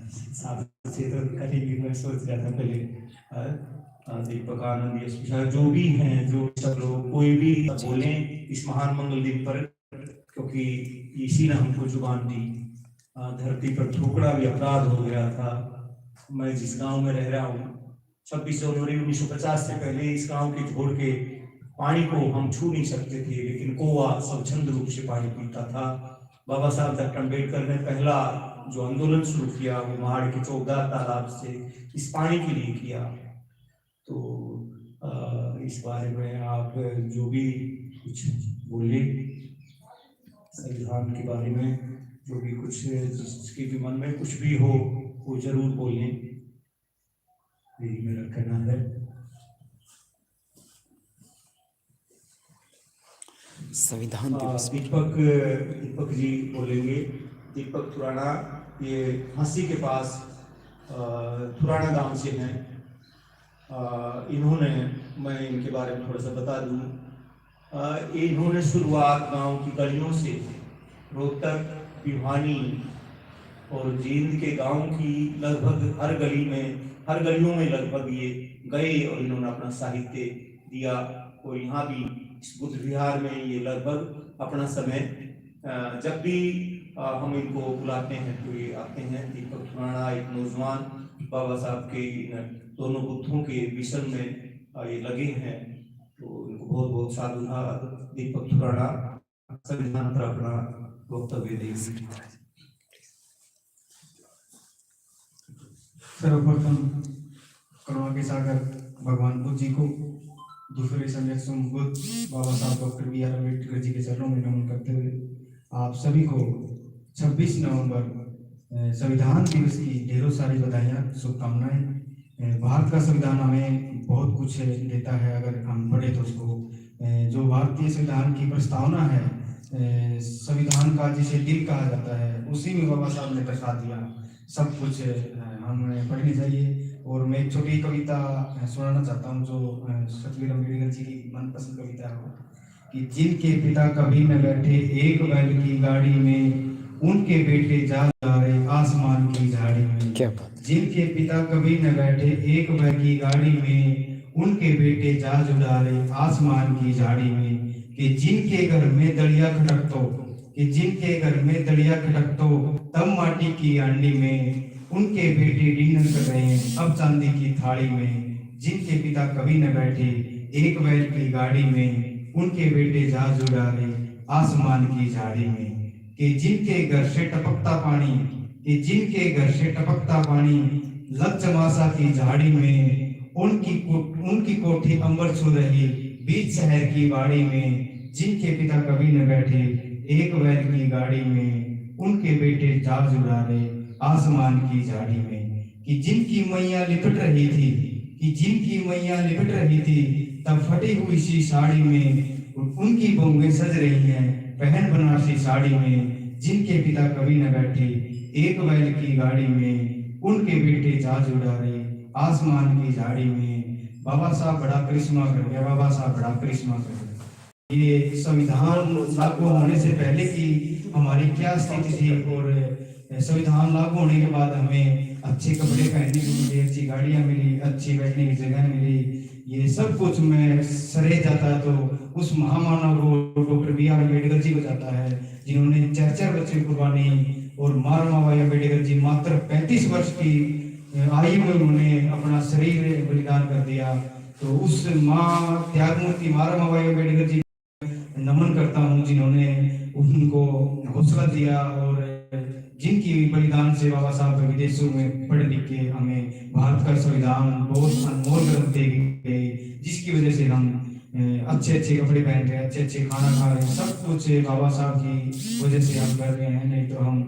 साथ से तो करेंगे, मैं सोच रहा था पहले दीपक आनंद यश जो भी हैं, जो सब लोग कोई भी बोले इस महान मंगल दिन पर, क्योंकि इसी ने हमको जुबान दी। धरती पर थूकना भी अपराध हो गया था। मैं जिस गांव में रह रहा हूँ, 26 जनवरी 1950 से पहले इस गांव के छोड़ के पानी को हम छू नहीं सकते थे, लेकिन कौवा स्वच्छंद रूप से पानी पीता था। बाबा साहब डॉक्टर अम्बेडकर ने पहला जो आंदोलन शुरू किया वो महाड़ के चौगार तालाब से इस पानी के लिए किया। तो इस बारे में आप जो भी कुछ बोले संविधान के बारे में, जो भी कुछ जिसके भी मन में कुछ भी हो वो जरूर बोलें, यही मेरा कहना है। संविधान दिवस दीपक जी बोलेंगे। दीपक थुराना, ये हंसी के पास थुराना गांव से हैं। इन्होंने, मैं इनके बारे में थोड़ा सा बता दूं, इन्होंने शुरुआत गांव की गलियों से रोहतक, भिवानी और जींद के गांव की लगभग हर गलियों में लगभग ये गए और इन्होंने अपना साहित्य दिया। और यहाँ भी इस बुद्ध विहार में ये लगभग अपना समय, जब भी हम इनको बुलाते हैं तो ये आते हैं। दीपक थुराना एक नौजवान बाबा साहब के दोनों बुद्धों के मिशन में ये लगे हैं, तो इनको बहुत बहुत साधुवाद। दीपक थुराना संविधान पर अपना वक्तव्य देंगे। सर्वप्रथम करुणा के सागर भगवान बुद्ध जी को, दूसरे संरक्षक बुद्ध बाबा साहब doctor B are Ambedkar ji के चरणों में नमन करते हुए आप सभी को 26 नवंबर संविधान दिवस की ढेरों सारी बधाइयाँ, शुभकामनाएं। भारत का संविधान हमें बहुत कुछ देता है, अगर हम पढ़े तो उसको, जो भारतीय संविधान की प्रस्तावना है, संविधान का जिसे दिल कहा जाता है, उसी में बाबा साहब ने दर्शा दिया। सब कुछ हमें पढ़नी चाहिए। और मैं एक छोटी कविता सुनाना चाहता हूँ जो सतवीर अम्बेडकर जी की मनपसंद कविता है, कि जिनके पिता कभी न बैठे एक बैल की गाड़ी में, उनके बेटे जा रहे आसमान की झाड़ी में। क्या जिनके पिता कभी न बैठे एक बैल की गाड़ी में, उनके बेटे जा रहे आसमान की झाड़ी में। कि जिनके घर में दलिया खटकतो, कि जिनके घर में दलिया खटकतो तब माटी की हांडी में, उनके बेटे डिनर कर रहे हैं अब चांदी की थाली में। जिनके पिता कभी न बैठे एक बैल की गाड़ी में, उनके बेटे जहाज उड़ा रहे आसमान की झाड़ी में। कि जिनके घर से टपकता पानी, कि जिनके घर से टपकता पानी लग चमासा की झाड़ी में, उनकी कोठी अंबर छू रही बीच शहर की बाड़ी में। जिनके पिता कभी न बैठे एक बैल की गाड़ी में, उनके बेटे जहाज उड़ा रहे आसमान की झाड़ी में। कि जिनकी मैया लिपट रही थी, कि जिनकी मैया लिपट रही थी तब फटी हुई सी साड़ी में, उनकी बहूएं सज रही हैं पहन बनारसी साड़ी में। जिनके पिता कभी न बैठे एक बैल की गाड़ी में, उनके बेटे जहाज उड़ा रहे आसमान की झाड़ी में। बाबा साहब बड़ा करिश्मा कर गया, बाबा साहब बड़ा करिश्मा कर गया। ये संविधान लागू होने से पहले की हमारी क्या स्थिति थी, और संविधान लागू होने के बाद हमें अच्छे कपड़े पहनने को मिले, अच्छी गाड़ियां मिली, अच्छी बैठने की जगह मिली। ये सब कुछ में सरे जाता है तो उस महामानव को doctor B are Ambedkar ji को जाता है, जिन्होंने 4 बच्चे कुर्बानी। और महात्मा भाई अम्बेडकर जी मात्र 35 वर्ष की आयु में उन्होंने अपना शरीर बलिदान कर दिया। तो उस माँ त्यागमूर्ति महात्मा भाई अम्बेडकर जी नमन करता हूँ, जिन्होंने उनको हौसला दिया और जिनकी बलिदान से बाबा साहब विदेशों में पढ़ लिख के हमें भारत का संविधान बहुत अनमोल ग्रंथ दे गए, जिसकी वजह से हम अच्छे अच्छे कपड़े पहन रहे हैं, अच्छे अच्छे खाना खा रहे हैं। सब कुछ बाबा साहब की वजह से हम कर रहे हैं, नहीं तो हम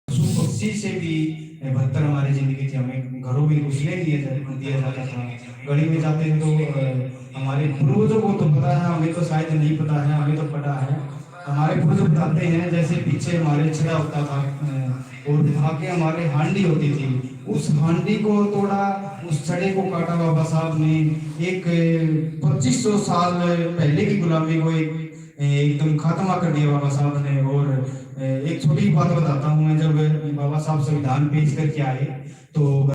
पशु पक्षी से भी बदतर हमारी जिंदगी थी। हमें घरों में घुसने दिया जाता था, गली में जाते थे तो हमारे पूर्वजों को तो पता है, हमें तो शायद नहीं पता है, हमें तो पता है। हमारे पूर्वज बताते हैं जैसे पीछे हमारे छड़ा होता था और आगे हमारे हांडी होती थी, उस हांडी को तोड़ा, उस छड़े को काटा बाबा साहब ने। एक 2500 साल पहले की गुलामी को एकदम खात्मा कर दिया बाबा साहब ने। और एक छोटी बात बताता हूँ मैं, जब बाबा साहब संविधान पेश करके आए तो